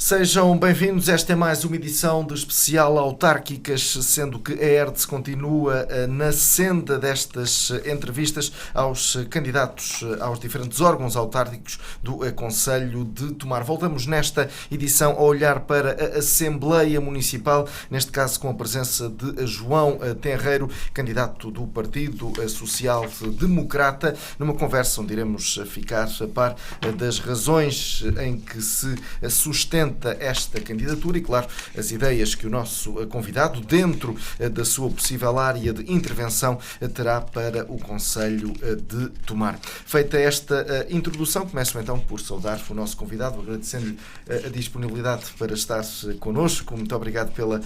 Sejam bem-vindos. Esta é mais uma edição do especial Autárquicas, sendo que a ERDS continua na senda destas entrevistas aos candidatos aos diferentes órgãos autárquicos do Conselho de Tomar. Voltamos nesta edição a olhar para a Assembleia Municipal, neste caso com a presença de João Tenreiro, candidato do Partido Social Democrata, numa conversa onde iremos ficar a par das razões em que se sustenta esta candidatura e, claro, as ideias que o nosso convidado, dentro da sua possível área de intervenção, terá para o Conselho de Tomar. Feita esta introdução, começo então por saudar o nosso convidado, agradecendo-lhe a disponibilidade para estar connosco. Muito obrigado pela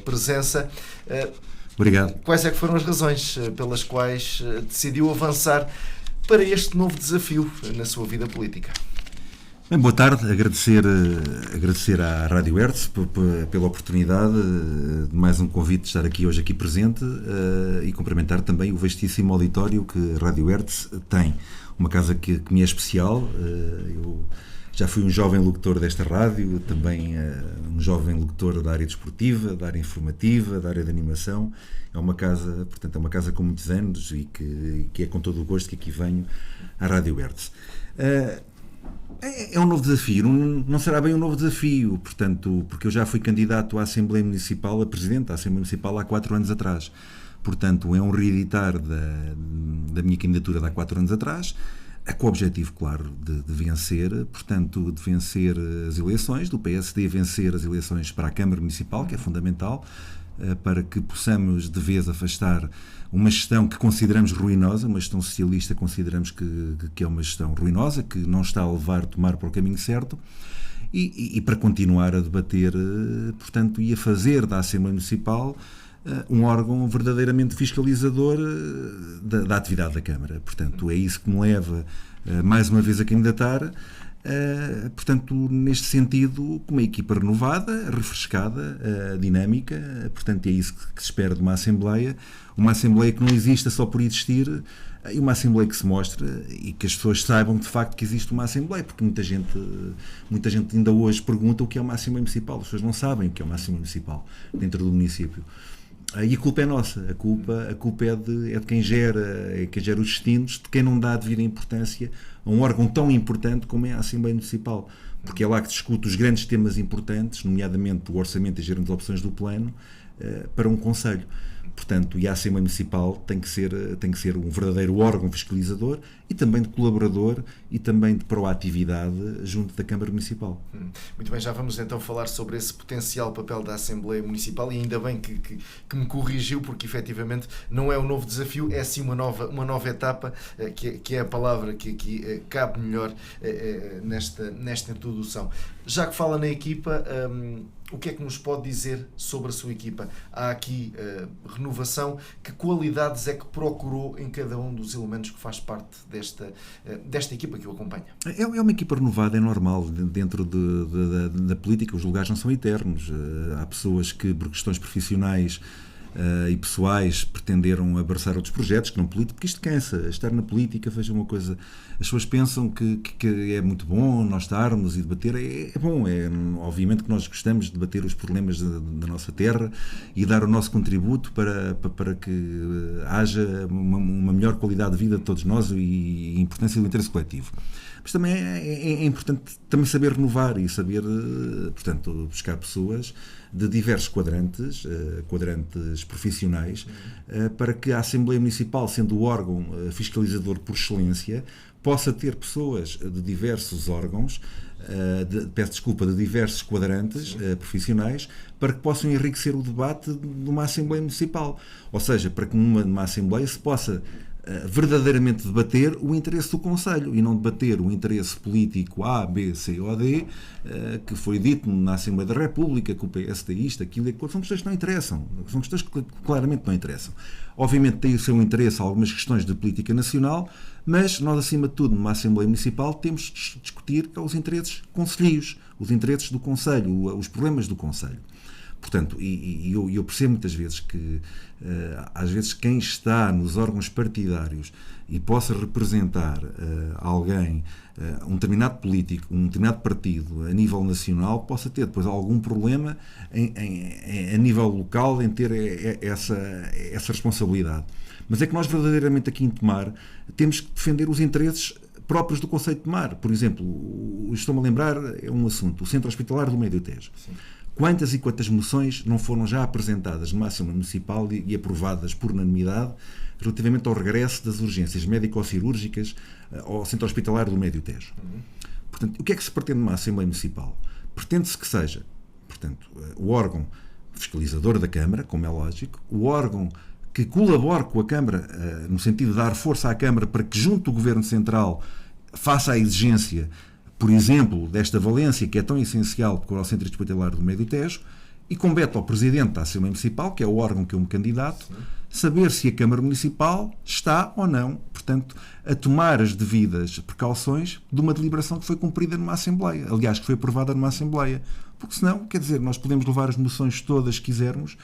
presença. Obrigado. Quais é que foram as razões pelas quais decidiu avançar para este novo desafio na sua vida política? Bem, boa tarde, agradecer à Rádio ERDS pela oportunidade de mais um convite de estar hoje aqui presente e cumprimentar também o vastíssimo auditório que a Rádio ERDS tem. Uma casa que me é especial. Eu já fui um jovem locutor desta rádio, também um jovem locutor da área desportiva, da área informativa, da área de animação. É uma casa, portanto, é uma casa com muitos anos e que é com todo o gosto que aqui venho à Rádio ERDS. É um novo desafio, não será bem um novo desafio, portanto, porque eu já fui candidato à Assembleia Municipal, a Presidente da Assembleia Municipal há 4 anos atrás. Portanto, é um reeditar da minha candidatura de há 4 anos atrás, com o objetivo, claro, de vencer, portanto, de vencer as eleições, do PSD vencer as eleições para a Câmara Municipal, que é fundamental, para que possamos de vez afastar uma gestão que consideramos ruinosa, uma gestão socialista consideramos que é uma gestão ruinosa, que não está a levar Tomar para o caminho certo, e para continuar a debater, portanto, e a fazer da Assembleia Municipal um órgão verdadeiramente fiscalizador da atividade da Câmara. Portanto, é isso que me leva mais uma vez a candidatar. Portanto, neste sentido, com uma equipa renovada, refrescada, dinâmica, portanto é isso que se espera de uma Assembleia que não exista só por existir, e uma Assembleia que se mostre e que as pessoas saibam de facto que existe uma Assembleia, porque muita gente ainda hoje pergunta o que é uma Assembleia Municipal. As pessoas não sabem o que é uma Assembleia Municipal dentro do município. E a culpa é nossa, a culpa é de quem gera os destinos, de quem não dá a devida importância a um órgão tão importante como é a Assembleia Municipal, porque é lá que discute os grandes temas importantes, nomeadamente o orçamento e as grandes opções do plano, para um concelho. Portanto, e a Assembleia Municipal tem que ser um verdadeiro órgão fiscalizador e também de colaborador e também de proatividade junto da Câmara Municipal. Muito bem, já vamos então falar sobre esse potencial papel da Assembleia Municipal, e ainda bem que me corrigiu, porque efetivamente não é um novo desafio, é sim uma nova etapa, que é a palavra que aqui cabe melhor nesta introdução. Já que fala na equipa, o que é que nos pode dizer sobre a sua equipa? Há aqui renovação. Que qualidades é que procurou em cada um dos elementos que faz parte desta equipa que o acompanha? É uma equipa renovada, é normal. Dentro da política, os lugares não são eternos. Há pessoas que, por questões profissionais e pessoais, pretenderam abraçar outros projetos que não políticos, porque isto cansa. Estar na política, veja uma coisa, as pessoas pensam que é muito bom nós estarmos e debater, é bom, obviamente que nós gostamos de debater os problemas da nossa terra e dar o nosso contributo para que haja uma melhor qualidade de vida de todos nós e a importância do interesse coletivo. Mas também é importante também saber renovar e saber, portanto, buscar pessoas de diversos quadrantes profissionais, para que a Assembleia Municipal, sendo o órgão fiscalizador por excelência, possa ter pessoas de diversos órgãos, de diversos quadrantes profissionais, para que possam enriquecer o debate de uma Assembleia Municipal. Ou seja, para que numa Assembleia se possa verdadeiramente debater o interesse do Conselho e não debater o interesse político A, B, C ou D, que foi dito na Assembleia da República, que o PSD isto, aquilo, são questões que não interessam, são questões que claramente não interessam. Obviamente tem o seu interesse algumas questões de política nacional, mas nós, acima de tudo, numa Assembleia Municipal, temos de discutir os interesses concelhios, os interesses do Conselho, os problemas do Conselho. Portanto, eu percebo muitas vezes que, às vezes, quem está nos órgãos partidários e possa representar alguém, um determinado político, um determinado partido a nível nacional, possa ter depois algum problema a nível local em ter essa responsabilidade. Mas é que nós verdadeiramente aqui em Tomar temos que defender os interesses próprios do conceito de Tomar. Por exemplo, estou-me a lembrar, é um assunto, o Centro Hospitalar do Médio Tejo. Sim. Quantas e quantas moções não foram já apresentadas numa Assembleia Municipal e aprovadas por unanimidade relativamente ao regresso das urgências médico-cirúrgicas ao Centro Hospitalar do Médio Tejo? Portanto, o que é que se pretende numa Assembleia Municipal? Pretende-se que seja, portanto, o órgão fiscalizador da Câmara, como é lógico, o órgão que colabore com a Câmara, no sentido de dar força à Câmara para que, junto do Governo Central, faça a exigência, por exemplo, desta valência que é tão essencial para o Centro Hospitalar do Médio Tejo, e compete ao Presidente da Assembleia Municipal, que é o órgão que eu me candidato, saber se a Câmara Municipal está ou não, portanto, a tomar as devidas precauções de uma deliberação que foi cumprida numa Assembleia, aliás, que foi aprovada numa Assembleia. Porque senão, quer dizer, nós podemos levar as moções todas que quisermos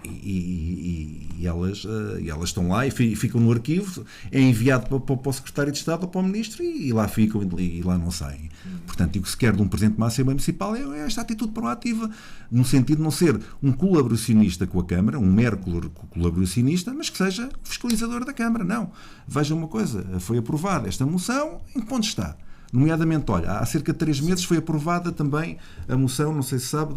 e elas estão lá e ficam no arquivo, é enviado para o Secretário de Estado ou para o Ministro e lá ficam e lá não saem. Portanto, o que se quer de um Presidente de uma Assembleia Municipal é esta atitude proativa, no sentido de não ser um colaboracionista com a Câmara, um mero colaboracionista, mas que seja fiscalizador da Câmara. Não. Vejam uma coisa, foi aprovada esta moção, em que ponto está? Nomeadamente, olha, há cerca de 3 meses foi aprovada também a moção, não sei se sabe,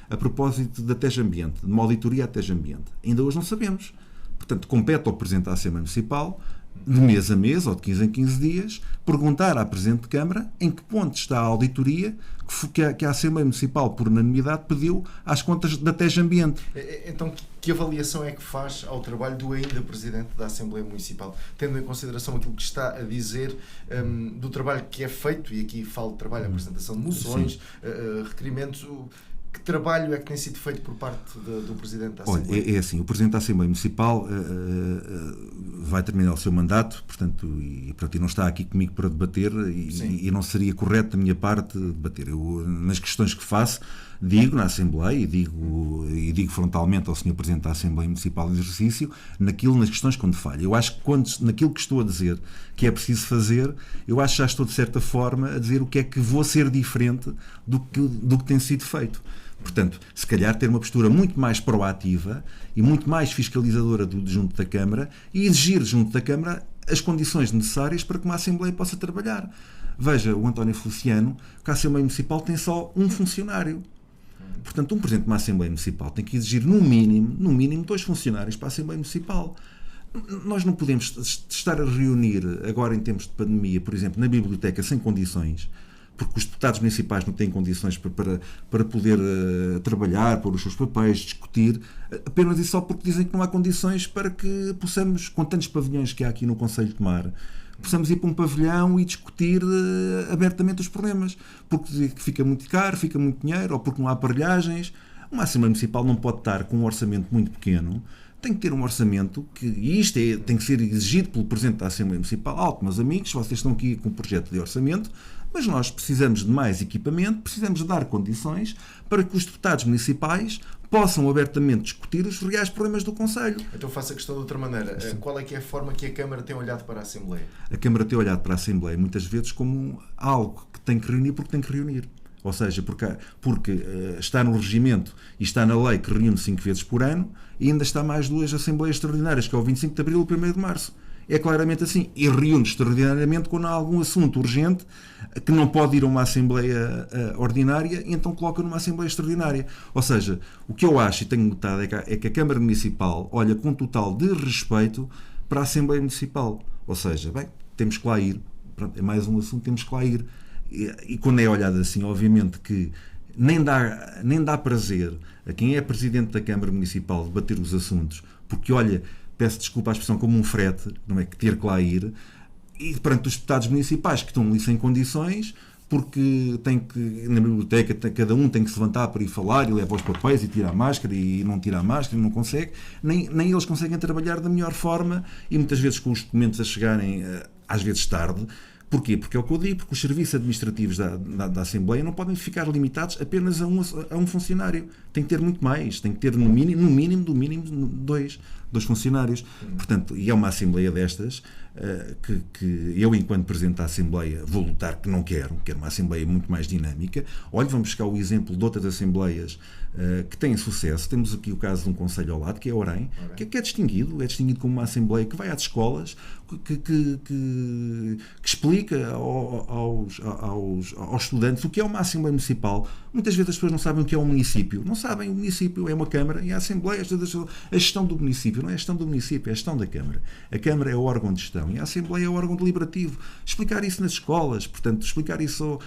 a propósito da TEJ Ambiente, de uma auditoria à TEJ Ambiente. Ainda hoje não sabemos. Portanto, compete ao Presidente da Assembleia Municipal, de mês a mês, ou de 15 em 15 dias, perguntar à Presidente de Câmara em que ponto está a auditoria que a Assembleia Municipal, por unanimidade, pediu às contas da TEJ Ambiente. Então, que avaliação é que faz ao trabalho do ainda Presidente da Assembleia Municipal, tendo em consideração aquilo que está a dizer do trabalho que é feito, e aqui falo de trabalho, apresentação de moções, requerimentos... Que trabalho é que tem sido feito por parte do Presidente da Assembleia? Olha, é assim, o Presidente da Assembleia Municipal vai terminar o seu mandato, portanto, e não está aqui comigo para debater e não seria correto da minha parte debater. Eu, nas questões que faço, digo na Assembleia e digo frontalmente ao Sr. Presidente da Assembleia Municipal de Exercício nas questões quando falho. Eu acho que naquilo que estou a dizer que é preciso fazer, eu acho que já estou de certa forma a dizer o que é que vou ser diferente do que tem sido feito. Portanto, se calhar ter uma postura muito mais proativa e muito mais fiscalizadora junto da Câmara e exigir junto da Câmara as condições necessárias para que uma Assembleia possa trabalhar. Veja, o António Feliciano, que a Assembleia Municipal tem só um funcionário. Portanto, um Presidente de uma Assembleia Municipal tem que exigir no mínimo 2 funcionários para a Assembleia Municipal. Nós não podemos estar a reunir agora em tempos de pandemia, por exemplo, na biblioteca sem condições, porque os deputados municipais não têm condições para poder trabalhar, pôr os seus papéis, discutir, apenas e só porque dizem que não há condições para que possamos, com tantos pavilhões que há aqui no Concelho de Tomar, possamos ir para um pavilhão e discutir abertamente os problemas, porque fica muito caro, fica muito dinheiro, ou porque não há aparelhagens. Uma Assembleia Municipal não pode estar com um orçamento muito pequeno, tem que ter um orçamento tem que ser exigido pelo Presidente da Assembleia Municipal. Alto, meus amigos, vocês estão aqui com um projeto de orçamento, mas nós precisamos de mais equipamento, precisamos de dar condições para que os deputados municipais possam abertamente discutir os reais problemas do Concelho. Então faço a questão de outra maneira. Qual é que é a forma que a Câmara tem olhado para a Assembleia? A Câmara tem olhado para a Assembleia muitas vezes como algo que tem que reunir porque tem que reunir. Ou seja, porque está no regimento e está na lei que reúne 5 vezes por ano e ainda está mais 2 Assembleias Extraordinárias, que é o 25 de Abril e o 1º de Março. É claramente assim. E reúne extraordinariamente quando há algum assunto urgente que não pode ir a uma Assembleia ordinária e então coloca numa Assembleia Extraordinária. Ou seja, o que eu acho e tenho notado é que a Câmara Municipal olha com total de respeito para a Assembleia Municipal. Ou seja, bem, temos que lá ir. Pronto, é mais um assunto, temos que lá ir. E quando é olhado assim, obviamente que nem dá prazer a quem é Presidente da Câmara Municipal debater os assuntos, porque olha, peço desculpa à expressão, como um frete, não é, que ter que lá ir, e perante os deputados municipais que estão ali sem condições, porque tem que, na biblioteca, cada um tem que se levantar para ir falar e leva os papéis e tira a máscara e não tira a máscara e não consegue, nem eles conseguem trabalhar da melhor forma e muitas vezes com os documentos a chegarem às vezes tarde. Porquê? Porque é o que eu digo, porque os serviços administrativos da Assembleia não podem ficar limitados apenas a um funcionário. tem que ter muito mais, tem que ter no mínimo dois funcionários. Portanto, e é uma Assembleia destas que eu, enquanto Presidente da Assembleia, vou lutar que não quero uma Assembleia muito mais dinâmica. Olha, vamos buscar o exemplo de outras Assembleias que têm sucesso. Temos aqui o caso de um concelho ao lado, que é Orem, que é distinguido como uma Assembleia que vai às escolas, que explica aos estudantes o que é uma Assembleia Municipal. Muitas vezes as pessoas não sabem o que é um município. Não sabem, o município é uma Câmara e a Assembleia, a gestão do município. Não é a gestão do município, é a gestão da Câmara. A Câmara é o órgão de gestão e a Assembleia é o órgão deliberativo. Explicar isso nas escolas, portanto, explicar isso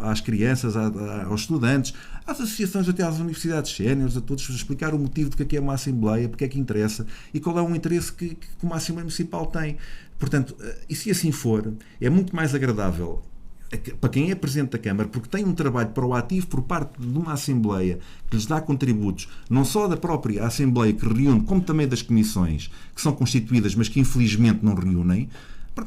às crianças, aos estudantes, às associações, até às universidades séniores, a todos, explicar o motivo de que é uma Assembleia, porque é que interessa e qual é o interesse que uma Assembleia Municipal tem. Portanto, e se assim for, é muito mais agradável para quem é Presidente da Câmara, porque tem um trabalho proativo por parte de uma Assembleia que lhes dá contributos, não só da própria Assembleia que reúne, como também das comissões que são constituídas, mas que infelizmente não reúnem.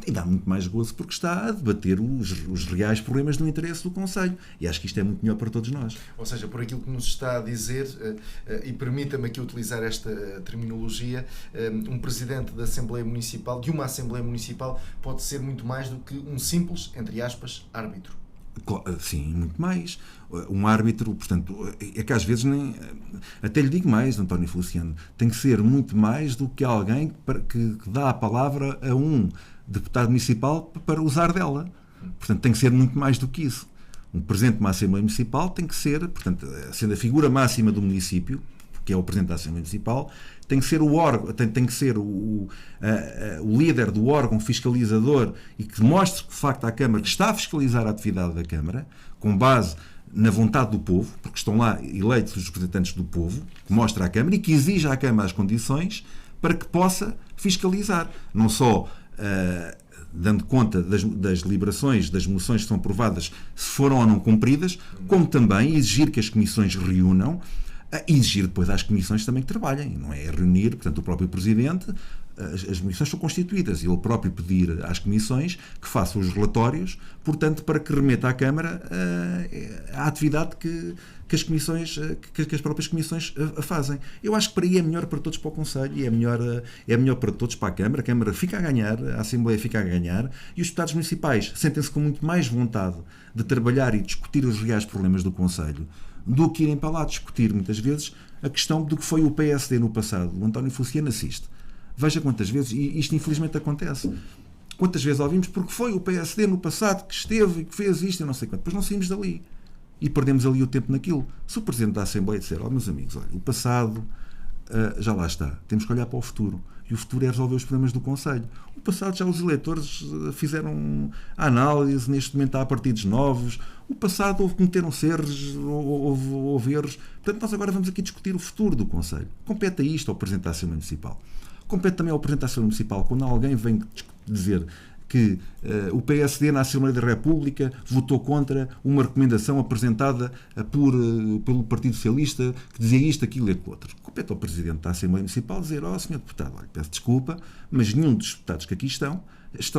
E dá muito mais gozo porque está a debater os reais problemas do interesse do Conselho. E acho que isto é muito melhor para todos nós. Ou seja, por aquilo que nos está a dizer, e permita-me aqui utilizar esta terminologia, um Presidente da Assembleia Municipal, de uma Assembleia Municipal, pode ser muito mais do que um simples, entre aspas, árbitro. Sim, muito mais. Um árbitro, portanto, é que às vezes nem. Até lhe digo mais, António Feliciano, tem que ser muito mais do que alguém que dá a palavra a um deputado municipal para usar dela. Portanto, tem que ser muito mais do que isso. Um presidente de uma Assembleia Municipal tem que ser, portanto, sendo a figura máxima do município, que é o presidente da Assembleia Municipal, tem que ser o órgão, tem que ser o líder do órgão fiscalizador e que mostre de facto à Câmara que está a fiscalizar a atividade da Câmara, com base na vontade do povo, porque estão lá eleitos os representantes do povo, que mostra à Câmara e que exige à Câmara as condições para que possa fiscalizar. Não só dando conta das deliberações, das moções que são aprovadas, se foram ou não cumpridas, como também exigir que as comissões reúnam e exigir depois às comissões também que trabalhem. Não é reunir, portanto, o próprio Presidente, as comissões são constituídas e ele próprio pedir às comissões que façam os relatórios, portanto, para que remeta à Câmara a atividade que as próprias comissões fazem. Eu acho que para aí é melhor para todos para o Conselho e é melhor para todos para a Câmara fica a ganhar, a Assembleia fica a ganhar e os deputados municipais sentem-se com muito mais vontade de trabalhar e discutir os reais problemas do Conselho do que irem para lá discutir muitas vezes a questão do que foi o PSD no passado. O António Feliciano assiste. Veja quantas vezes, e isto infelizmente acontece, quantas vezes ouvimos porque foi o PSD no passado que esteve e que fez isto e não sei quanto. Depois não saímos dali. E perdemos ali o tempo naquilo. Se o Presidente da Assembleia disser, meus amigos, olha, o passado já lá está. Temos que olhar para o futuro. E o futuro é resolver os problemas do Conselho. O passado já os eleitores fizeram a análise, neste momento há partidos novos. O passado cometeram-se erros, houve erros. Portanto, nós agora vamos aqui discutir o futuro do Conselho. Compete a isto ao Presidente da Assembleia Municipal. Compete também ao Presidente da Assembleia Municipal, quando alguém vem dizer que o PSD na Assembleia da República votou contra uma recomendação apresentada pelo Partido Socialista que dizia isto, aquilo e aquilo outro. Compete ao Presidente da Assembleia Municipal dizer, Sr. Deputado, olha, peço desculpa, mas nenhum dos deputados que aqui estão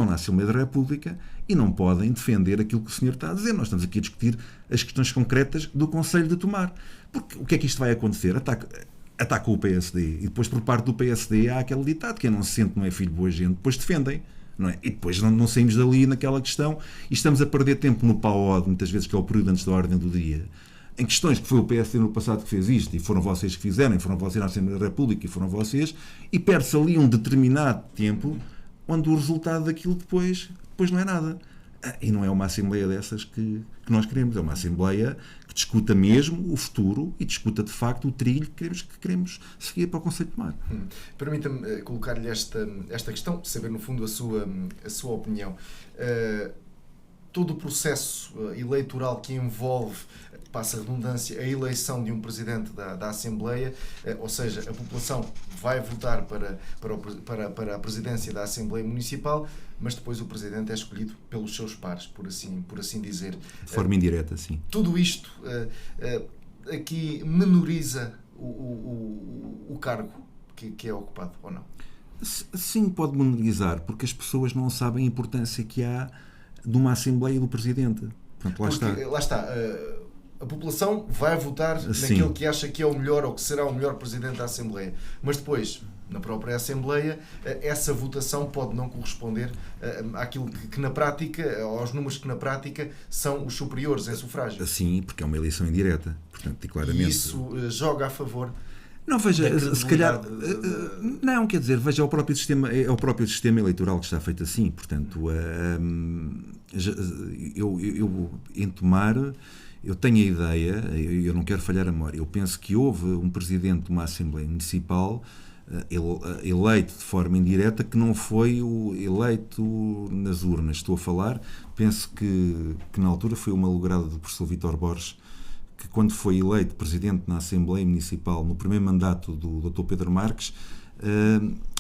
na Assembleia da República e não podem defender aquilo que o senhor está a dizer. Nós estamos aqui a discutir as questões concretas do Conselho de tomar. Porque o que é que isto vai acontecer? Ataca o PSD e depois por parte do PSD há aquele ditado, quem não se sente não é filho de boa gente, depois defendem. Não é? E depois não saímos dali naquela questão e estamos a perder tempo no pau-ódio, muitas vezes, que é o período antes da ordem do dia, em questões que foi o PSD no passado que fez isto, e foram vocês que fizeram, e foram vocês na Assembleia da República, e foram vocês, e perde-se ali um determinado tempo onde o resultado daquilo depois não é nada. E não é uma Assembleia dessas que nós queremos, é uma Assembleia que discuta mesmo o futuro e discuta de facto o trilho que queremos seguir para o Conselho de Tomar. Permita-me colocar-lhe esta questão, saber no fundo a sua opinião. Todo o processo eleitoral que envolve, passa a redundância, a eleição de um Presidente da Assembleia, ou seja, a população vai votar para a presidência da Assembleia Municipal, mas depois o Presidente é escolhido pelos seus pares, por assim dizer. De forma indireta, sim. Tudo isto aqui menoriza o cargo que é ocupado, ou não? Sim, pode menorizar, porque as pessoas não sabem a importância que há de uma Assembleia e do Presidente. Portanto, lá está. a população vai votar naquele que acha que é o melhor ou que será o melhor Presidente da Assembleia. Mas depois, na própria Assembleia, essa votação pode não corresponder àquilo que na prática, aos números que na prática são os superiores em sufrágio. Sim, porque é uma eleição indireta, portanto, e claramente... E isso joga a favor... Não, veja, se calhar... Não, quer dizer, veja, é o próprio sistema eleitoral que está feito assim, portanto, eu em Tomar, eu tenho a ideia, eu não quero falhar a memória, eu penso que houve um presidente de uma Assembleia Municipal eleito de forma indireta, que não foi o eleito nas urnas. Estou a falar, penso que na altura foi o malogrado do professor Vítor Borges, que quando foi eleito presidente na Assembleia Municipal, no primeiro mandato do Dr. Pedro Marques,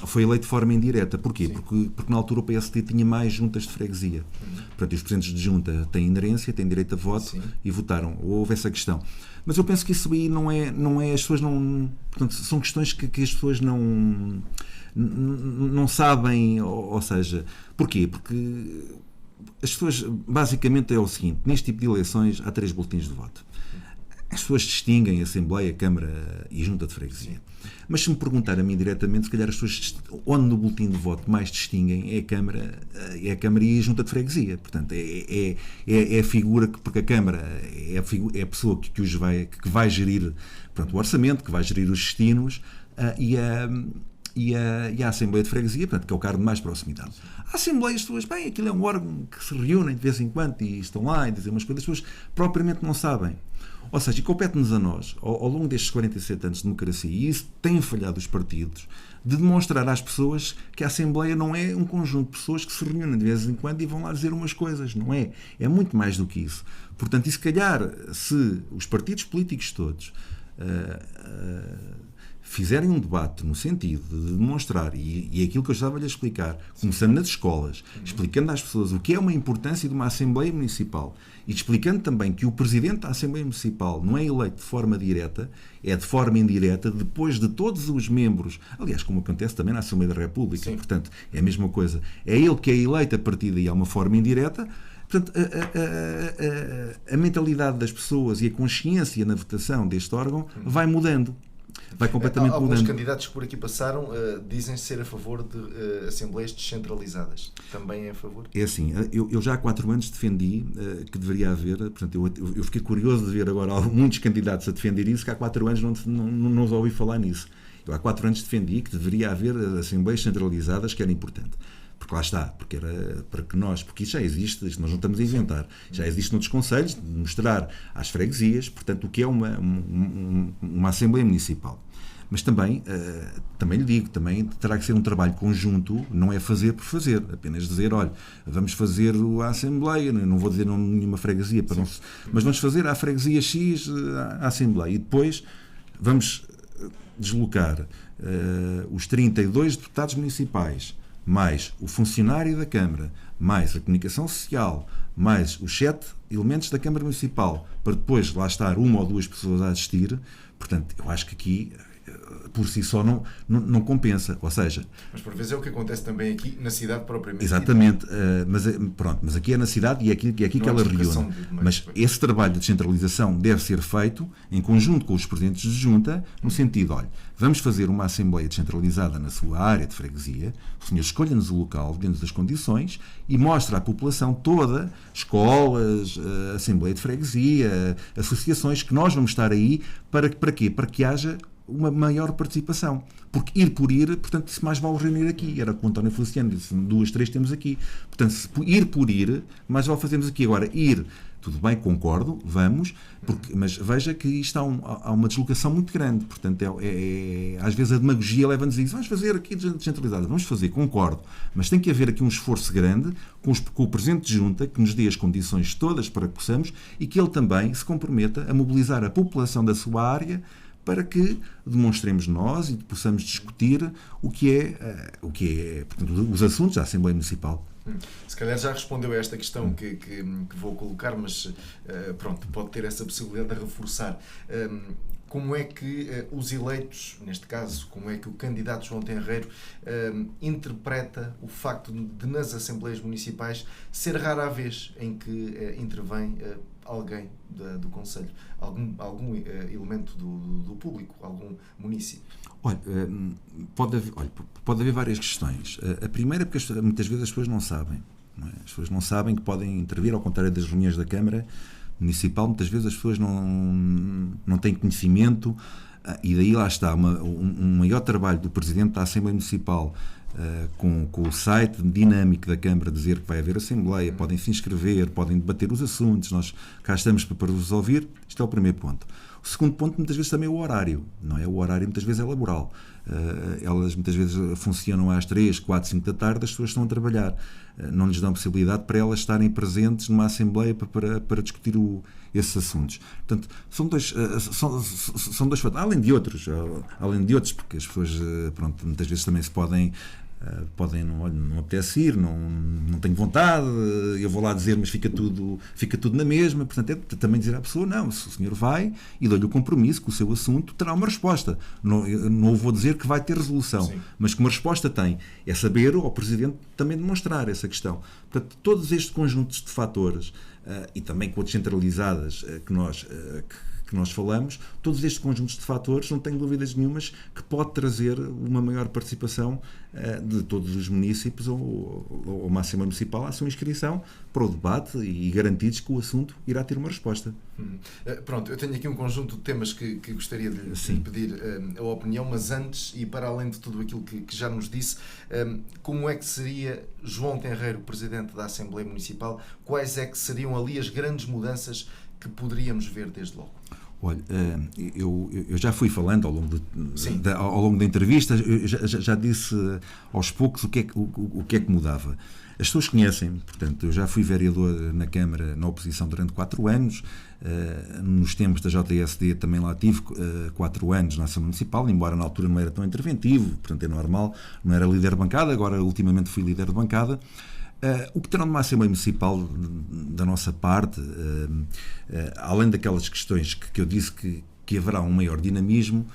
foi eleito de forma indireta. Porquê? Porque na altura o PSD tinha mais juntas de freguesia. Portanto, os presidentes de junta têm inerência, têm direito a voto e votaram. Houve essa questão. Mas eu penso que isso aí não é as pessoas não... Portanto, são questões que as pessoas não sabem, ou seja... Porquê? Porque as pessoas, basicamente é o seguinte, neste tipo de eleições há 3 boletins de voto. As pessoas distinguem Assembleia, Câmara e Junta de Freguesia. Mas se me perguntar a mim diretamente, se calhar as pessoas onde no boletim de voto mais distinguem é a Câmara e a Junta de Freguesia. Portanto, é a figura que, porque a Câmara é a pessoa que vai gerir, portanto, o orçamento, que vai gerir os destinos, e a Assembleia de Freguesia, portanto, que é o cargo de mais proximidade. A Assembleia, as pessoas, bem, aquilo é um órgão que se reúnem de vez em quando e estão lá e dizem umas coisas, as pessoas propriamente não sabem. Ou seja, e compete-nos a nós, ao longo destes 47 anos de democracia, e isso tem falhado os partidos, de demonstrar às pessoas que a Assembleia não é um conjunto de pessoas que se reúnem de vez em quando e vão lá dizer umas coisas, não é? É muito mais do que isso. Portanto, e se calhar, se os partidos políticos todos fizerem um debate no sentido de demonstrar, e aquilo que eu estava a explicar, começando nas escolas, explicando às pessoas o que é uma importância de uma Assembleia Municipal e explicando também que o Presidente da Assembleia Municipal não é eleito de forma direta, é de forma indireta, depois de todos os membros, aliás, como acontece também na Assembleia da República, portanto, é a mesma coisa, é ele que é eleito a partir daí, é uma forma indireta. Portanto, a mentalidade das pessoas e a consciência na votação deste órgão vai mudando. Vai completamente mudando. Alguns candidatos que por aqui passaram dizem ser a favor de assembleias descentralizadas. Também é a favor? É assim, eu já há 4 anos defendi que deveria haver, portanto, eu fiquei curioso de ver agora muitos candidatos a defender isso, que há 4 anos não ouvi falar nisso. Eu há 4 anos defendi que deveria haver assembleias centralizadas, que era importante. Porque lá está, porque era para que porque isso já existe, isto nós não estamos a inventar, já existe noutros conselhos, de mostrar às freguesias, portanto, o que é uma Assembleia Municipal. Mas também lhe digo, também terá que ser um trabalho conjunto, não é fazer por fazer, apenas dizer, olha, vamos fazer a Assembleia, não vou dizer nenhuma freguesia, mas vamos fazer a freguesia X a Assembleia, e depois vamos deslocar os 32 deputados municipais, mais o funcionário da Câmara, mais a comunicação social, mais os 7 elementos da Câmara Municipal, para depois lá estar 1 ou 2 pessoas a assistir. Portanto, eu acho que aqui, por si só, não compensa. Ou seja... Mas por vezes é o que acontece também aqui na cidade propriamente. Exatamente. Mas aqui é na cidade e é aqui que ela reúne. Mas esse trabalho de descentralização deve ser feito em conjunto com os presidentes de junta, no sentido, olha, vamos fazer uma Assembleia descentralizada na sua área de freguesia, o senhor escolha-nos o local dentro das condições e mostra à população toda, escolas, Assembleia de Freguesia, associações, que nós vamos estar aí para quê? Para que haja uma maior participação. Porque ir por ir, portanto, se mais vale reunir aqui. Era como o António Feliciano disse, 2, 3 temos aqui. Portanto, ir por ir, mais vale fazermos aqui. Agora, ir, tudo bem, concordo, vamos, mas veja que isto há uma deslocação muito grande. Portanto, às vezes a demagogia leva-nos a dizer, vamos fazer aqui descentralizado. Vamos fazer, concordo. Mas tem que haver aqui um esforço grande com o Presidente de Junta, que nos dê as condições todas para que possamos e que ele também se comprometa a mobilizar a população da sua área para que demonstremos nós e possamos discutir o que é portanto, os assuntos da Assembleia Municipal. Se calhar já respondeu a esta questão que vou colocar, mas pronto, pode ter essa possibilidade de reforçar. Como é que os eleitos, neste caso, como é que o candidato João Tenreiro interpreta o facto de nas Assembleias Municipais ser rara a vez em que intervém alguém do Conselho, algum elemento do público, algum município? Olha, pode haver várias questões. A primeira é porque muitas vezes as pessoas não sabem. Não é? As pessoas não sabem que podem intervir, ao contrário das reuniões da Câmara Municipal, muitas vezes as pessoas não têm conhecimento, e daí lá está um maior trabalho do Presidente da Assembleia Municipal, com o site dinâmico da Câmara, dizer que vai haver Assembleia, podem se inscrever, podem debater os assuntos, nós cá estamos para vos ouvir. Isto é o primeiro ponto. O segundo ponto, muitas vezes, também é o horário. Não é? O horário muitas vezes é laboral. Elas muitas vezes funcionam às 3, 4, 5 da tarde, as pessoas estão a trabalhar. Não lhes dão possibilidade para elas estarem presentes numa Assembleia para discutir esses assuntos. Portanto, são dois fatores, além de outros, porque as pessoas, pronto, muitas vezes também se podem não apetece ir, não tenho vontade, eu vou lá dizer, mas fica tudo na mesma. Portanto, é também dizer à pessoa, não, se o senhor vai e dou-lhe o compromisso que o seu assunto terá uma resposta. Não vou dizer que vai ter resolução, sim, mas que uma resposta tem. É saber ao Presidente também demonstrar essa questão. Portanto, todos estes conjuntos de fatores, e também com a descentralizadas que nós falamos, todos estes conjuntos de fatores, não tenho dúvidas nenhumas que pode trazer uma maior participação de todos os municípios ou uma Assembleia Municipal à sua inscrição para o debate e garantidos que o assunto irá ter uma resposta. Pronto, eu tenho aqui um conjunto de temas que gostaria de lhe pedir a opinião, mas antes, e para além de tudo aquilo que já nos disse, como é que seria João Tenreiro, Presidente da Assembleia Municipal? Quais é que seriam ali as grandes mudanças que poderíamos ver desde logo? Olha, eu já fui falando ao longo da entrevista, eu já disse aos poucos o que é que mudava. As pessoas conhecem, portanto, eu já fui vereador na Câmara, na oposição, durante 4 anos, nos tempos da JSD também lá tive 4 anos na Assembleia Municipal, embora na altura não era tão interventivo, portanto é normal, não era líder de bancada, agora ultimamente fui líder de bancada. O que terão de uma Assembleia Municipal da nossa parte, além daquelas questões que eu disse que haverá um maior dinamismo,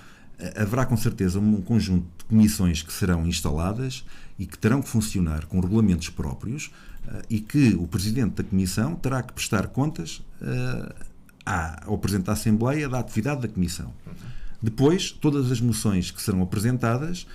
haverá com certeza um conjunto de comissões que serão instaladas e que terão que funcionar com regulamentos próprios, e que o Presidente da Comissão terá que prestar contas ao Presidente da Assembleia da atividade da Comissão. Depois, todas as moções que serão apresentadas,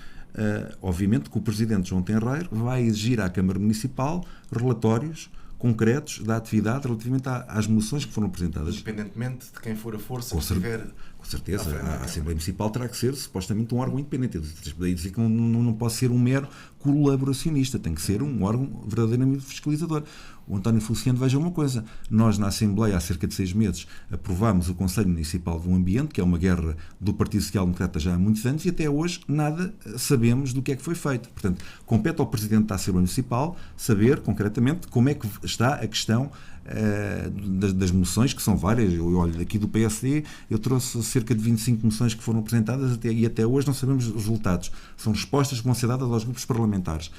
obviamente que o Presidente João Tenreiro vai exigir à Câmara Municipal relatórios concretos da atividade relativamente às moções que foram apresentadas. Independentemente de quem for a força que estiver... Com certeza, a Assembleia Municipal terá que ser supostamente um órgão independente. Daí dizer que não pode ser um mero colaboracionista, tem que ser um órgão verdadeiramente fiscalizador. O António Feliciano, veja uma coisa, nós na Assembleia há cerca de 6 meses aprovámos o Conselho Municipal do Ambiente, que é uma guerra do Partido Social Democrata já há muitos anos, e até hoje nada sabemos do que é que foi feito. Portanto, compete ao Presidente da Assembleia Municipal saber concretamente como é que está a questão das moções, que são várias. Eu olho aqui do PSD, eu trouxe cerca de 25 moções que foram apresentadas e até hoje não sabemos os resultados. São respostas que vão ser dadas aos grupos parlamentares.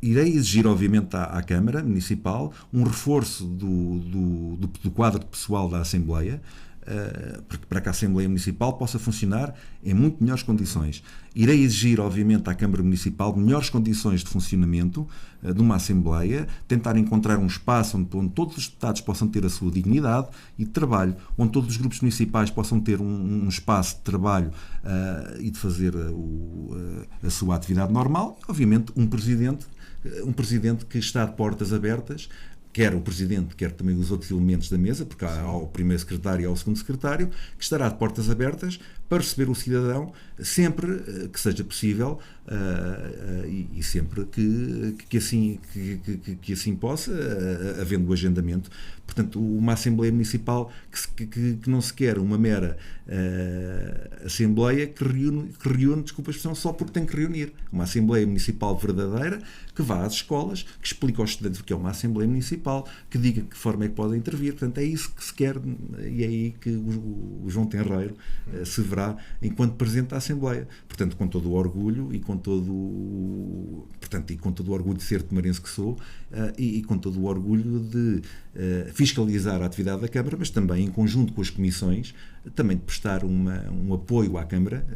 Irei exigir, obviamente, à Câmara Municipal um reforço do quadro pessoal da Assembleia, para que a Assembleia Municipal possa funcionar em muito melhores condições. Irei exigir, obviamente, à Câmara Municipal melhores condições de funcionamento de uma Assembleia, tentar encontrar um espaço onde todos os deputados possam ter a sua dignidade e de trabalho, onde todos os grupos municipais possam ter um espaço de trabalho e de fazer a sua atividade normal, e, obviamente, um presidente que está de portas abertas, quer o Presidente, quer também os outros elementos da mesa, porque há o primeiro secretário e há o segundo secretário, que estará de portas abertas para receber o cidadão sempre que seja possível, e sempre que assim possa, havendo o agendamento. Portanto, uma Assembleia Municipal que não se quer uma mera Assembleia que reúne, desculpa a expressão, só porque tem que reunir. Uma Assembleia Municipal verdadeira, que vá às escolas, que explique aos estudantes o que é uma Assembleia Municipal, que diga que forma é que podem intervir. Portanto, é isso que se quer, e é aí que o João Tenreiro se verá enquanto Presidente da Assembleia. Portanto, com todo o orgulho e com todo o orgulho de ser tomarense que sou, e com todo o orgulho de fiscalizar a atividade da Câmara, mas também em conjunto com as comissões, também de prestar um apoio à Câmara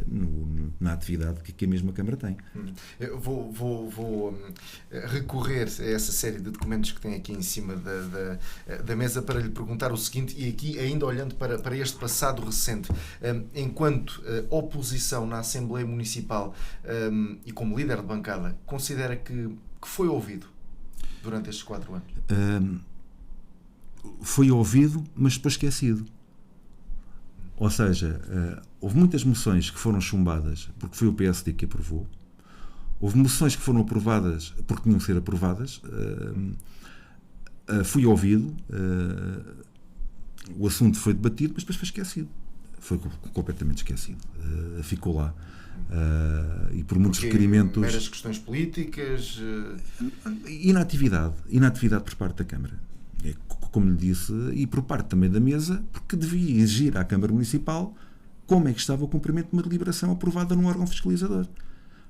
na atividade que a mesma Câmara tem. Eu vou recorrer a essa série de documentos que tem aqui em cima da mesa para lhe perguntar o seguinte, e aqui ainda olhando para este passado recente, enquanto oposição na Assembleia Municipal e como líder de bancada, considera que foi ouvido durante estes 4 anos? Foi ouvido, mas depois esquecido. Ou seja, houve muitas moções que foram chumbadas porque foi o PSD que aprovou. Houve moções que foram aprovadas porque tinham que ser aprovadas. Fui ouvido, o assunto foi debatido, mas depois foi esquecido. Foi completamente esquecido. Ficou lá. E por muitos requerimentos... Meras questões políticas... Inatividade por parte da Câmara. Como lhe disse, e por parte também da mesa, porque devia exigir à Câmara Municipal como é que estava o cumprimento de uma deliberação aprovada num órgão fiscalizador.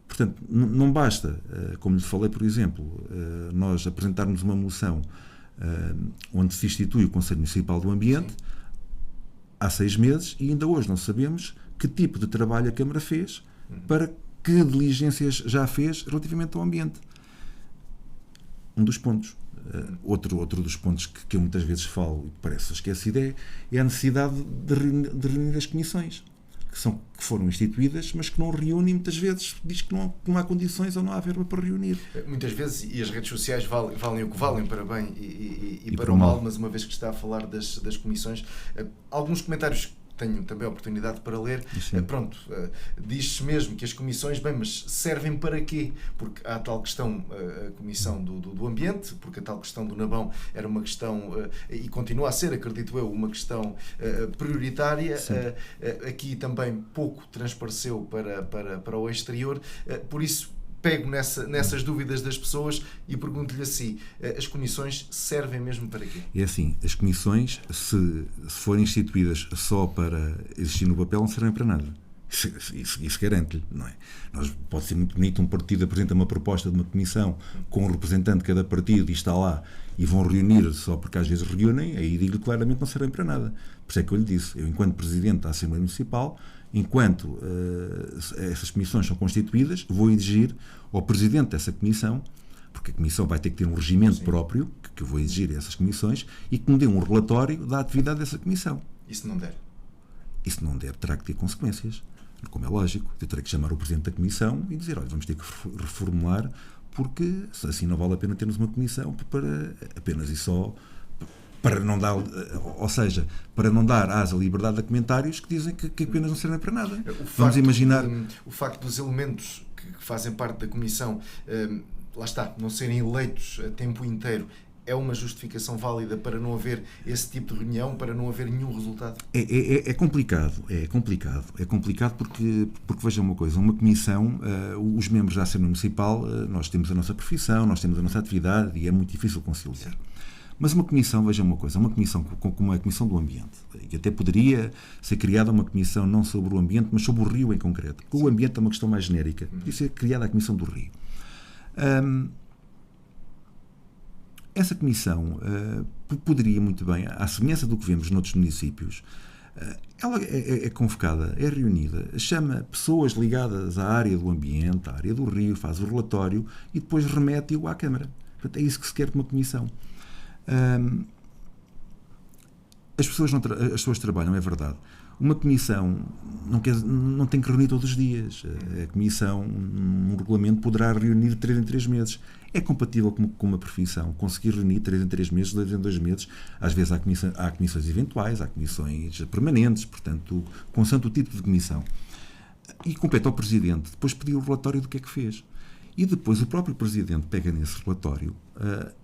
Portanto, não basta, como lhe falei, por exemplo, nós apresentarmos uma moção onde se institui o Conselho Municipal do Ambiente. Sim. Há 6 meses e ainda hoje não sabemos que tipo de trabalho a Câmara fez, para que diligências já fez relativamente ao ambiente. Um dos pontos. Outro dos pontos que eu muitas vezes falo e parece esquecido é a necessidade de reunir as comissões que foram instituídas, mas que não reúnem, muitas vezes diz que não há condições ou não há verba para reunir. Muitas vezes, e as redes sociais valem o que valem, para bem e para o mal, mas uma vez que está a falar das comissões, alguns comentários tenho também a oportunidade para ler, diz-se mesmo que as comissões, mas servem para quê? Porque há a tal questão, a Comissão do Ambiente, porque a tal questão do Nabão era uma questão, e continua a ser, acredito eu, uma questão prioritária. Aqui também pouco transpareceu para o exterior, por isso pego nessas dúvidas das pessoas e pergunto-lhe assim, as comissões servem mesmo para quê? É assim, as comissões, se forem instituídas só para existir no papel, não servem para nada. Isso garante-lhe, não é? Pode ser muito bonito, um partido apresenta uma proposta de uma comissão com um representante de cada partido e está lá e vão reunir só porque às vezes reúnem, aí digo-lhe claramente não servem para nada. Por isso é que eu lhe disse, eu enquanto Presidente da Assembleia Municipal, enquanto essas comissões são constituídas, vou exigir ao Presidente dessa comissão, porque a comissão vai ter que ter um regimento próprio, que eu vou exigir a essas comissões, e que me dê um relatório da atividade dessa comissão. E se não der? E se não der, terá que ter consequências. Como é lógico, eu terei que chamar o Presidente da Comissão e dizer, olha, vamos ter que reformular, porque assim não vale a pena termos uma comissão para apenas e só para não dar, ou seja, para não dar asa à liberdade de comentários que dizem que apenas não servem para nada. Vamos imaginar... O facto dos elementos que fazem parte da Comissão, lá está, não serem eleitos a tempo inteiro, é uma justificação válida para não haver esse tipo de reunião, para não haver nenhum resultado? É complicado porque veja uma coisa, uma comissão, os membros da Assembleia Municipal, nós temos a nossa profissão, nós temos a nossa atividade e é muito difícil conciliar. Mas uma comissão, veja uma coisa, uma comissão como a Comissão do Ambiente, e até poderia ser criada uma comissão não sobre o ambiente, mas sobre o rio em concreto, porque o ambiente é uma questão mais genérica, poderia ser criada a Comissão do Rio. Essa comissão poderia muito bem, à semelhança do que vemos noutros municípios, ela é convocada, é reunida, chama pessoas ligadas à área do ambiente, à área do rio, faz o relatório e depois remete-o à Câmara. Portanto, é isso que se quer de uma comissão. As pessoas trabalham, é verdade. Uma comissão não tem que reunir todos os dias. A comissão, no regulamento, poderá reunir de 3 em 3 meses. É compatível com uma profissão. Conseguir reunir 3 em 3 meses, 2 em 2 meses. Às vezes há comissões eventuais, há comissões permanentes, portanto, consoante o tipo de comissão. E compete ao Presidente depois pedir o relatório do que é que fez. E depois o próprio Presidente pega nesse relatório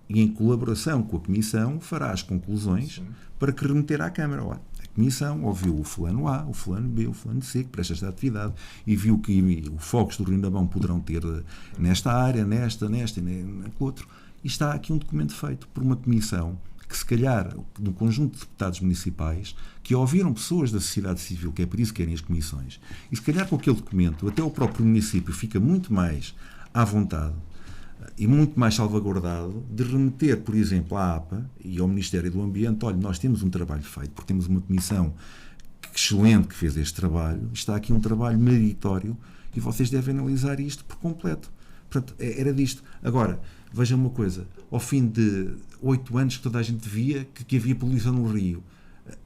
e, em colaboração com a Comissão, fará as conclusões para que remeter à Câmara. Olha, a Comissão ouviu o fulano A, o fulano B, o fulano C, que presta esta atividade, e viu que os focos do Rio Nabão poderão ter nesta área, nesta e naquele outro. E está aqui um documento feito por uma Comissão que, se calhar, de um conjunto de deputados municipais que ouviram pessoas da sociedade civil, que é por isso que querem as comissões, e se calhar com aquele documento até o próprio município fica muito mais à vontade e muito mais salvaguardado de remeter, por exemplo, à APA e ao Ministério do Ambiente, olha, nós temos um trabalho feito, porque temos uma comissão excelente que fez este trabalho, está aqui um trabalho meritório e vocês devem analisar isto por completo. Portanto, era disto. Agora, vejam uma coisa, ao fim de 8 anos que toda a gente via que havia poluição no Rio,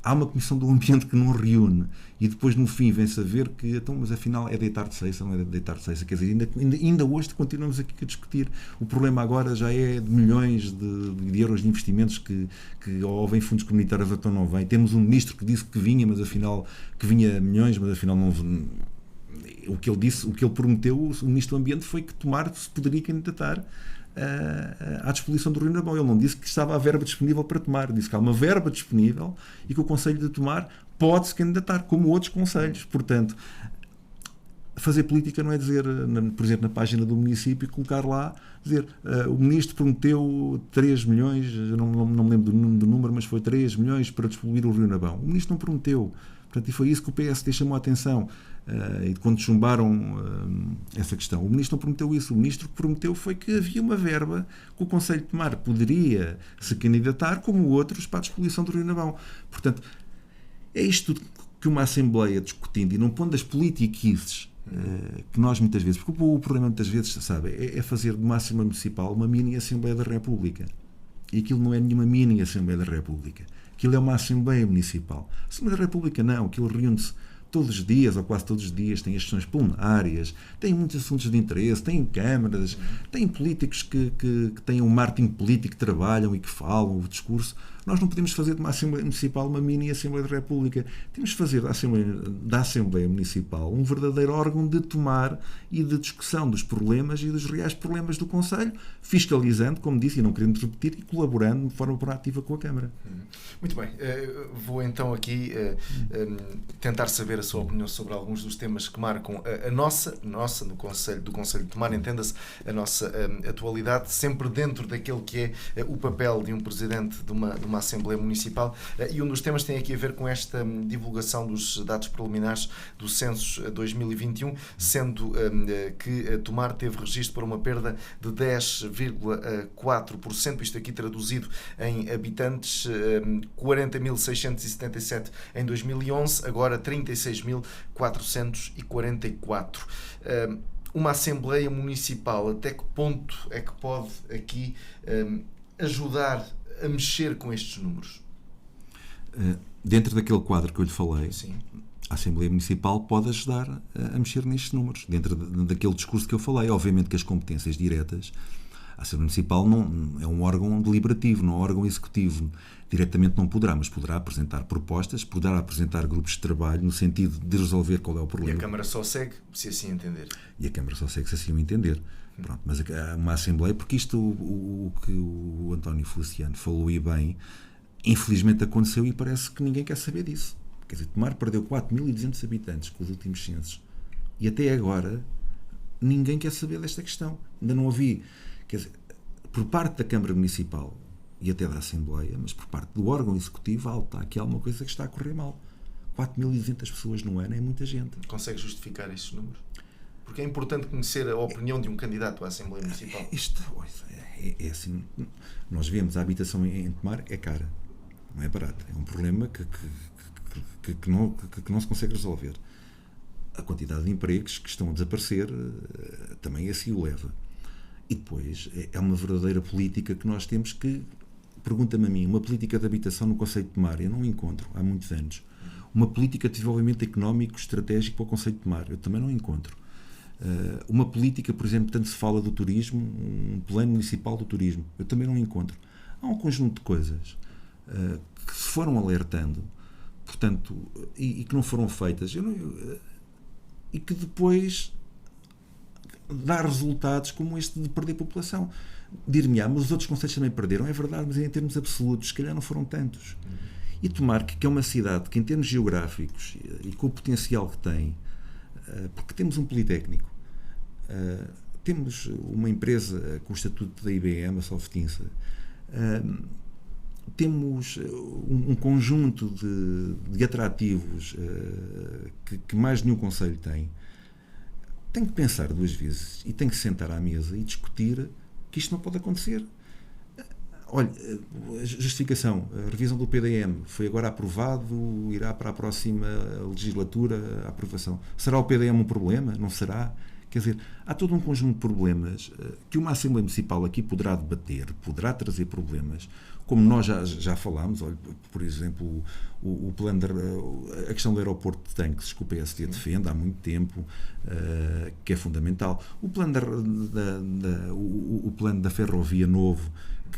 há uma comissão do ambiente que não reúne e depois no fim vem-se a ver que, então, mas afinal é deitar de ceiça, não é deitar de ceiça, quer dizer, ainda hoje continuamos aqui a discutir. O problema agora já é de milhões de euros de investimentos que ou vem fundos comunitários ou então não vem. Temos um ministro que disse que vinha, mas afinal que vinha milhões, mas afinal não. O que ele disse, o que ele prometeu, o ministro do Ambiente, foi que Tomar se poderia candidatar à disposição do Rio Nabão. Ele não disse que estava a verba disponível para Tomar, disse que há uma verba disponível e que o Conselho de Tomar pode se candidatar, como outros conselhos. Portanto, fazer política não é dizer, por exemplo, na página do município, colocar lá, dizer o ministro prometeu 3 milhões, não me lembro do número, mas foi 3 milhões para despoluir o Rio Nabão. O ministro não prometeu. Portanto, e foi isso que o PSD chamou a atenção quando chumbaram essa questão. O ministro não prometeu isso. O ministro que prometeu foi que havia uma verba que o Conselho de Tomar poderia se candidatar, como outros, para a despoluição do Rio Nabão. Portanto, é isto tudo que uma Assembleia discutindo e não pondo as politiquices que nós muitas vezes... Porque o problema muitas vezes, sabe, é fazer de uma Assembleia Municipal uma mini Assembleia da República. E aquilo não é nenhuma mini Assembleia da República. Aquilo é uma Assembleia Municipal. A Assembleia da República não, aquilo reúne-se todos os dias, ou quase todos os dias, tem as sessões plenárias, tem muitos assuntos de interesse, tem câmaras, tem políticos que têm um marketing político, que trabalham e que falam o discurso. Nós não podemos fazer de uma Assembleia Municipal uma mini Assembleia da República. Temos de fazer da Assembleia Municipal um verdadeiro órgão de tomar e de discussão dos problemas e dos reais problemas do Conselho, fiscalizando, como disse, e não querendo repetir, e colaborando de forma proativa com a Câmara. Muito bem. Vou então aqui tentar saber a sua opinião sobre alguns dos temas que marcam a nossa do Conselho de Tomar, entenda-se, a nossa atualidade, sempre dentro daquele que é o papel de um presidente de uma Assembleia Municipal, e um dos temas tem aqui a ver com esta divulgação dos dados preliminares do Censo 2021, sendo que Tomar teve registro para uma perda de 10,4%, isto aqui traduzido em habitantes, 40.677 em 2011, agora 36.444. Uma Assembleia Municipal, até que ponto é que pode aqui ajudar a mexer com estes números? Dentro daquele quadro que eu lhe falei, sim, a Assembleia Municipal pode ajudar a mexer nestes números, dentro daquele discurso que eu falei. Obviamente que as competências diretas, a Assembleia Municipal não é um órgão deliberativo, não é um órgão executivo. Diretamente não poderá, mas poderá apresentar propostas, poderá apresentar grupos de trabalho no sentido de resolver qual é o problema. E a Câmara só segue se assim entender. E a Câmara só segue se assim o entender. Pronto, mas há uma Assembleia, porque isto, o que o António Feliciano falou e bem, infelizmente aconteceu e parece que ninguém quer saber disso. Quer dizer, Tomar perdeu 4.200 habitantes com os últimos censos. E até agora ninguém quer saber desta questão. Ainda não ouvi, quer dizer, por parte da Câmara Municipal e até da Assembleia, mas por parte do órgão executivo, está aqui alguma coisa que está a correr mal. 4.200 pessoas no ano é muita gente. Consegue justificar estes números? Porque é importante conhecer a opinião de um candidato à Assembleia Municipal. Isto é assim, nós vemos a habitação em Tomar é cara, não é barata. É um problema que não se consegue resolver. A quantidade de empregos que estão a desaparecer também assim o leva. E depois é uma verdadeira política que nós temos que, pergunta-me a mim, uma política de habitação no Conselho de Tomar, eu não encontro há muitos anos. Uma política de desenvolvimento económico estratégico para o Conselho de Tomar, eu também não encontro. Uma política, por exemplo, tanto se fala do turismo, um plano municipal do turismo, eu também não encontro. Há um conjunto de coisas que se foram alertando, portanto, e que não foram feitas, e que depois dá resultados como este de perder população. Dir-me-á, mas os outros concelhos também perderam, é verdade, mas em termos absolutos, se calhar não foram tantos. E Tomar, que é uma cidade que em termos geográficos e com o potencial que tem, porque temos um Politécnico, temos uma empresa com o estatuto da IBM, a Softinsa, temos um conjunto de atrativos que mais nenhum concelho tem que pensar duas vezes e tem que sentar à mesa e discutir que isto não pode acontecer. Olha, justificação, a revisão do PDM foi agora aprovado, irá para a próxima legislatura a aprovação. Será o PDM um problema? Não será? Quer dizer, há todo um conjunto de problemas que uma Assembleia Municipal aqui poderá debater, poderá trazer problemas, como nós já falámos, olha, por exemplo, o plano a questão do aeroporto de tanques, que o PSD defende há muito tempo, que é fundamental. O plano o plano da ferrovia novo,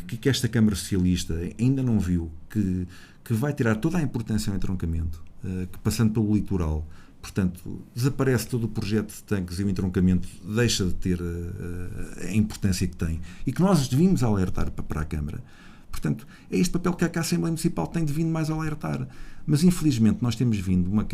que esta Câmara Socialista ainda não viu, que vai tirar toda a importância ao entroncamento, que passando pelo litoral, portanto, desaparece todo o projeto de tanques e o entroncamento deixa de ter a importância que tem e que nós devíamos alertar para a Câmara. Portanto, é este papel que a Assembleia Municipal tem devido mais a alertar. Mas, infelizmente, nós temos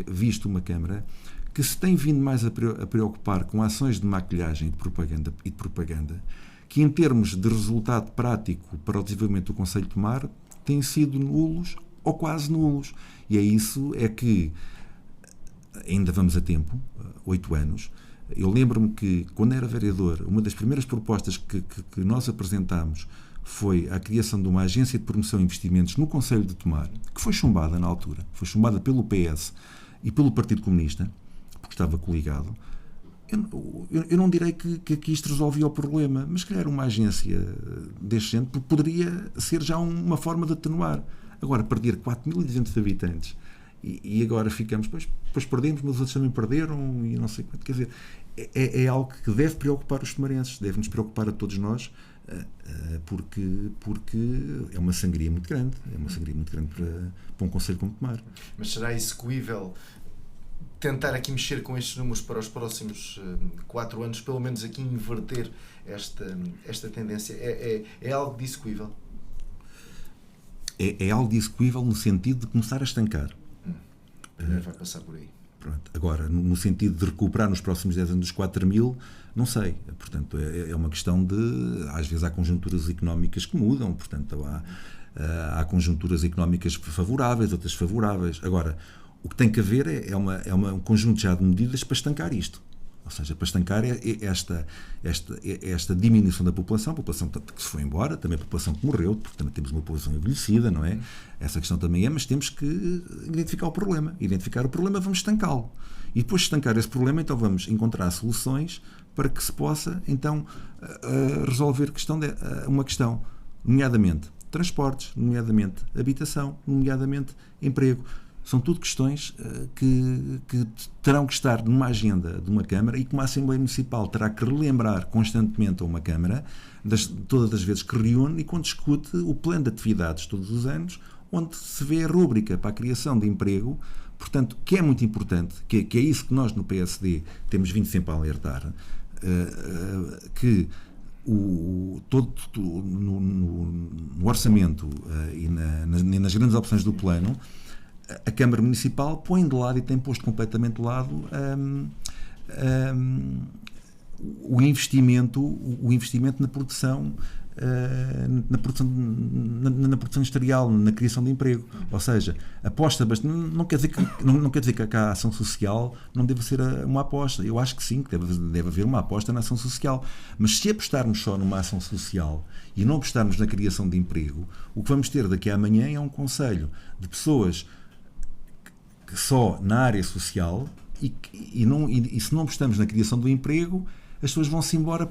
visto uma Câmara que se tem vindo mais a preocupar com ações de maquilhagem e de propaganda, que, em termos de resultado prático para o desenvolvimento do Concelho de Tomar, têm sido nulos ou quase nulos. E é isso que ainda vamos a tempo, 8 anos. Eu lembro-me que, quando era vereador, uma das primeiras propostas que nós apresentámos foi a criação de uma agência de promoção e investimentos no Concelho de Tomar, que foi chumbada na altura. Foi chumbada pelo PS e pelo Partido Comunista, porque estava coligado. Eu não direi que isto resolvia o problema, mas, se calhar, uma agência deste género poderia ser já uma forma de atenuar. Agora, perder 4.200 habitantes e agora ficamos, depois perdemos, mas os outros também perderam e não sei quanto. Quer dizer, é algo que deve preocupar os tomarenses, deve-nos preocupar a todos nós, porque é uma sangria muito grande, para um concelho como Tomar. Mas será execuível tentar aqui mexer com estes números para os próximos 4 anos, pelo menos aqui inverter esta tendência? É algo de execuível? É algo de execuível no sentido de começar a estancar. Primeiro vai passar por aí. Pronto. Agora, no sentido de recuperar nos próximos 10 anos os 4.000, não sei. Portanto, é uma questão de... Às vezes há conjunturas económicas que mudam, portanto, há conjunturas económicas favoráveis, outras desfavoráveis. Agora, o que tem que haver é um conjunto já de medidas para estancar isto. Ou seja, para estancar esta diminuição da população, a população que se foi embora, também a população que morreu, porque também temos uma população envelhecida, não é? Essa questão também mas temos que identificar o problema. Identificar o problema, vamos estancá-lo. E depois de estancar esse problema, então vamos encontrar soluções para que se possa, então, resolver uma questão, nomeadamente transportes, nomeadamente habitação, nomeadamente emprego. São tudo questões que terão que estar numa agenda de uma Câmara e que uma Assembleia Municipal terá que relembrar constantemente a uma Câmara, todas as vezes que reúne e quando discute o plano de atividades todos os anos, onde se vê a rúbrica para a criação de emprego, portanto, que é muito importante, que é isso que nós no PSD temos vindo sempre a alertar, que no orçamento e nas grandes opções do plano, a Câmara Municipal põe de lado e tem posto completamente de lado o investimento na produção industrial, na criação de emprego. Ou seja, aposta bastante. Não quer dizer que a ação social não deve ser uma aposta. Eu acho que sim, que deve haver uma aposta na ação social. Mas se apostarmos só numa ação social e não apostarmos na criação de emprego, o que vamos ter daqui a amanhã é um concelho de pessoas só na área social e se não apostamos na criação do emprego, as pessoas vão-se embora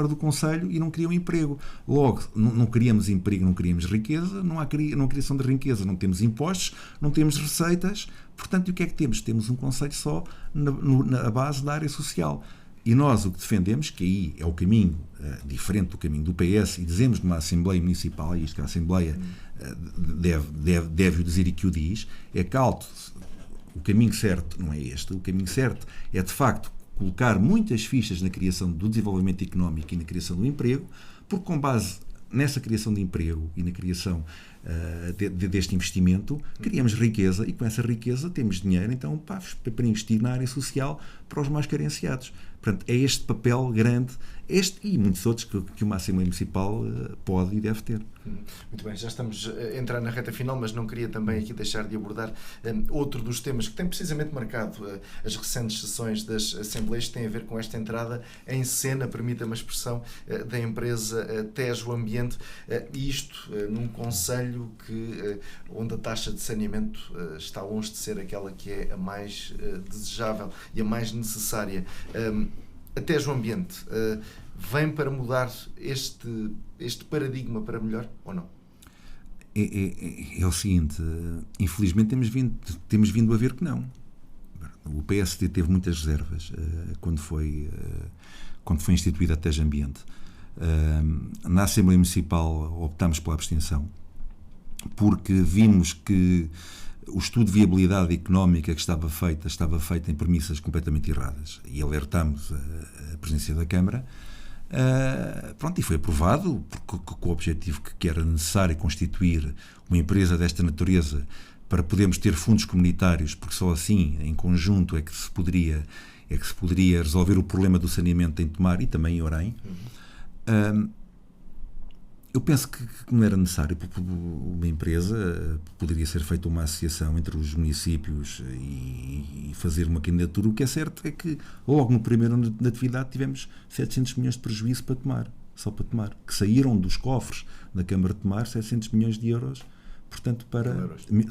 do concelho e não criam emprego. Logo, não criamos emprego, não criamos riqueza, não há criação de riqueza, não temos impostos, não temos receitas. Portanto, o que é que temos? Temos um concelho só na base da área social. E nós o que defendemos, que aí é o caminho diferente do caminho do PS, e dizemos numa Assembleia Municipal, e isto que a Assembleia deve o dizer e que o diz, é que o caminho certo não é este. O caminho certo é, de facto, colocar muitas fichas na criação do desenvolvimento económico e na criação do emprego, porque com base nessa criação de emprego e na criação deste investimento, criamos riqueza e com essa riqueza temos dinheiro então para investir na área social para os mais carenciados. Portanto, é este papel grande, este e muitos outros que uma Assembleia Municipal pode e deve ter. Muito bem, já estamos a entrar na reta final, mas não queria também aqui deixar de abordar outro dos temas que tem precisamente marcado as recentes sessões das Assembleias, que tem a ver com esta entrada em cena, permita-me a expressão, da empresa Tejo Ambiente, e isto num concelho onde a taxa de saneamento está longe de ser aquela que é a mais desejável e a mais necessária. A Tejo Ambiente vem para mudar este paradigma para melhor ou não? É o seguinte, infelizmente temos vindo a ver que não. O PSD teve muitas reservas quando foi instituída a Tejo Ambiente. Na Assembleia Municipal optámos pela abstenção porque vimos que o estudo de viabilidade económica que estava feito em premissas completamente erradas, e alertámos a presidência da Câmara. E foi aprovado com o objetivo que era necessário constituir uma empresa desta natureza para podermos ter fundos comunitários, porque só assim, em conjunto, é que se poderia resolver o problema do saneamento em Tomar e também em Orém. Eu penso que não era necessário uma empresa, poderia ser feita uma associação entre os municípios e fazer uma candidatura. O que é certo é que logo no primeiro ano de atividade tivemos 700 milhões de prejuízo só para Tomar, que saíram dos cofres da Câmara de Tomar 700 milhões de euros, portanto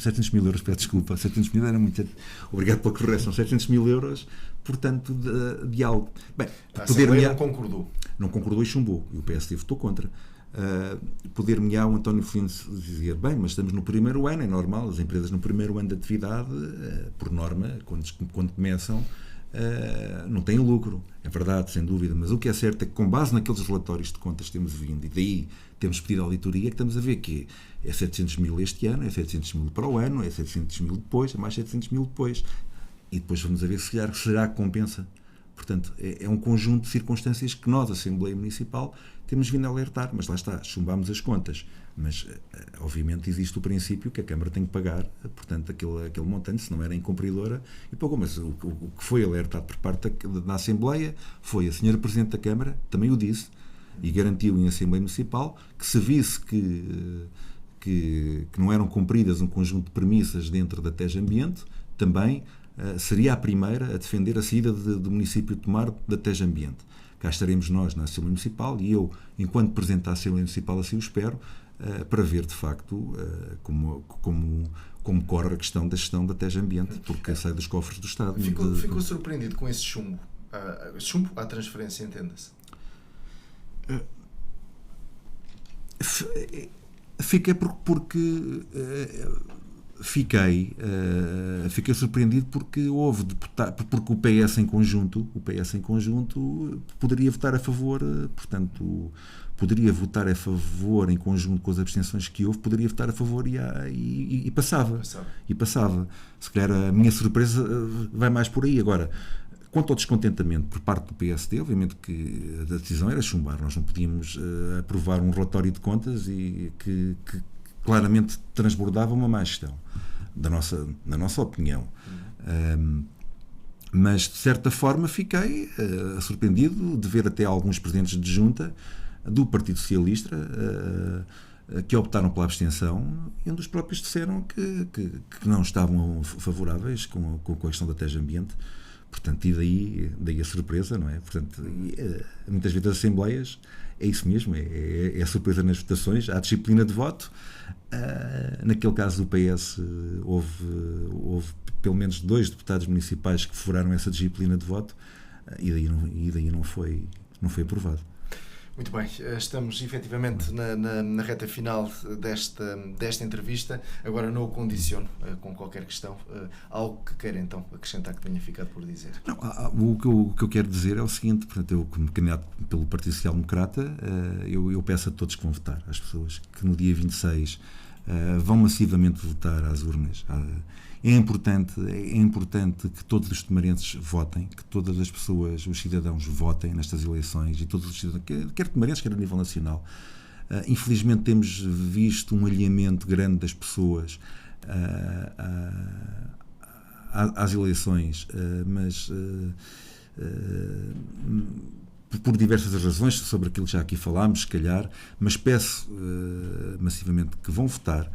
700 mil euros, peço desculpa, 700 mil era muito, obrigado pela correção, 700 mil euros, portanto de algo. Bem, a Assembleia não concordou e chumbou, e o PSD votou contra. Poder-me-á o António Felino dizer, bem, mas estamos no primeiro ano, é normal, as empresas no primeiro ano de atividade, por norma, quando começam, não têm lucro, é verdade, sem dúvida, mas o que é certo é que com base naqueles relatórios de contas que temos vindo, e daí temos pedido a auditoria, que estamos a ver que é 700 mil este ano, é 700 mil para o ano, é 700 mil depois, é mais 700 mil depois, e depois vamos a ver se será que compensa. Portanto, é um conjunto de circunstâncias que nós, Assembleia Municipal, temos vindo a alertar, mas lá está, chumbámos as contas. Mas, obviamente, existe o princípio que a Câmara tem que pagar, portanto, aquele montante, se não era incumpridora, e pagou. Mas o que foi alertado por parte da Assembleia foi a senhora Presidente da Câmara, também o disse, e garantiu em Assembleia Municipal, que se visse que não eram cumpridas um conjunto de premissas dentro da Tejo Ambiente, também seria a primeira a defender a saída do município de Tomar da Tejo Ambiente. Cá estaremos nós na Assembleia Municipal e eu, enquanto Presidente da Assembleia Municipal, assim o espero, para ver de facto como corre a questão da gestão da Tejo Ambiente, porque sai dos cofres do Estado. Ficou surpreendido com esse chumbo? Chumbo à transferência, entenda-se? Fiquei porque fiquei surpreendido porque houve porque o PS em conjunto poderia votar a favor, portanto poderia votar a favor em conjunto com as abstenções que houve, poderia votar a favor e passava. Se calhar a minha surpresa vai mais por aí. Agora, quanto ao descontentamento por parte do PSD, obviamente que a decisão era chumbar, nós não podíamos aprovar um relatório de contas e que claramente transbordava uma má gestão, na nossa opinião. Mas, de certa forma, fiquei surpreendido de ver até alguns presidentes de junta do Partido Socialista que optaram pela abstenção e onde os próprios disseram que não estavam favoráveis com a questão da Tejo Ambiente. Portanto, e daí a surpresa, não é? Portanto, muitas vezes as Assembleias é isso mesmo, é a surpresa nas votações, há disciplina de voto. Naquele caso do PS houve pelo menos 2 deputados municipais que furaram essa disciplina de voto e daí não foi aprovado. Muito bem, estamos efetivamente na reta final desta entrevista. Agora não o condiciono com qualquer questão. Algo que queira então acrescentar que tenha ficado por dizer? Não, o que eu quero dizer é o seguinte, portanto, eu como candidato pelo Partido Social Democrata, eu peço a todos que vão votar, às pessoas que no dia 26 vão massivamente votar às urnas. É importante que todos os tomarenses votem, que todas as pessoas, os cidadãos votem nestas eleições, e todos os cidadãos, quer tomarenses, quer a nível nacional, Infelizmente temos visto um alinhamento grande das pessoas às eleições, mas por diversas razões, sobre aquilo que já aqui falámos, se calhar, mas peço massivamente que vão votar.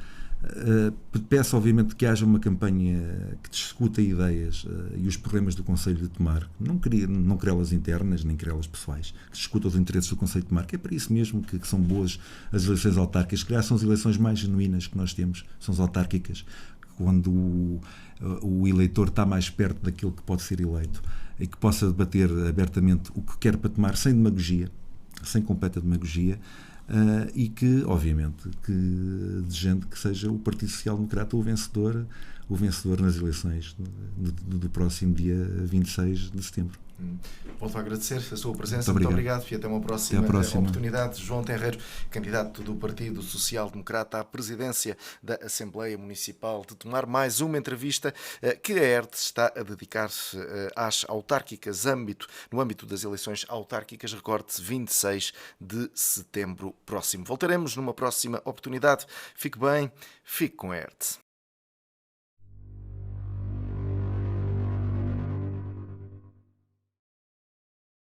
Peço, obviamente, que haja uma campanha que discuta ideias e os problemas do Conselho de Tomar, não querelas internas, nem querelas pessoais, que discuta os interesses do Conselho de Tomar, que é para isso mesmo que são boas as eleições autárquicas. Se calhar são as eleições mais genuínas que nós temos, são as autárquicas, quando o eleitor está mais perto daquilo que pode ser eleito e que possa debater abertamente o que quer para Tomar, sem demagogia, sem completa demagogia, e que, obviamente, desejando que seja o Partido Social Democrata o vencedor nas eleições do próximo dia 26 de setembro. Volto a agradecer a sua presença. Muito obrigado e até uma próxima oportunidade. João Tenreiro, candidato do Partido Social Democrata à presidência da Assembleia Municipal de Tomar. Mais uma entrevista que a ERTE está a dedicar-se às autárquicas, no âmbito das eleições autárquicas, recorde-se 26 de setembro próximo. Voltaremos numa próxima oportunidade. Fique bem, fique com a ERTE.